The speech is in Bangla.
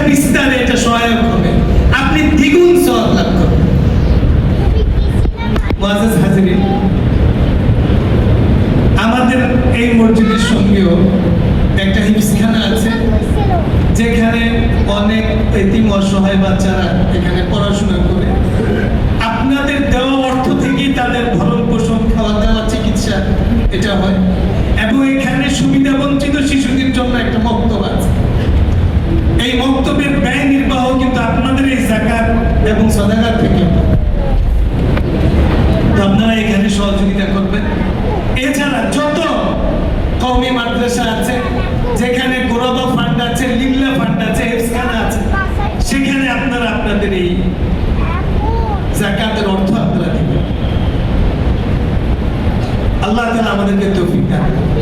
বিস্তারে এটা সহায়ক হবে, আপনি দ্বিগুণ সওয়াব লাভ করবেন। মুআজ্জাজ হাজিরিন, আমাদের এই মসজিদের সঙ্গেও একটা হিফজখানা আছে, যেখানে অনেক এতিম অসহায় বাচ্চারা এখানে পড়াশোনা করে। আপনাদের দেওয়া অর্থ থেকেই তাদের ভরণ পোষণ, খাওয়া দাওয়া, চিকিৎসা এটা হয়। এবং এখানে সুবিধা বঞ্চিত শিশুদের জন্য একটা মক্তব আছে। এই মক্তবের ব্যয় নির্বাহ কিন্তু আপনাদের এই যাকাত এবং সাদাকাত থেকে। আপনারা এখানে সহযোগিতা করবেন। এছাড়া যত কওমি মাদ্রাসা আছে, যেখানে গোরাবা ফান্ড আছে, লিল্লা ফান্ড আছে, হেফজখানা আছে, সেখানে আপনারা আপনাদের এই যাকাতের অর্থ আপনারা দিবেন। আল্লাহ তাআলা আমাদেরকে তৌফিক দান করুন।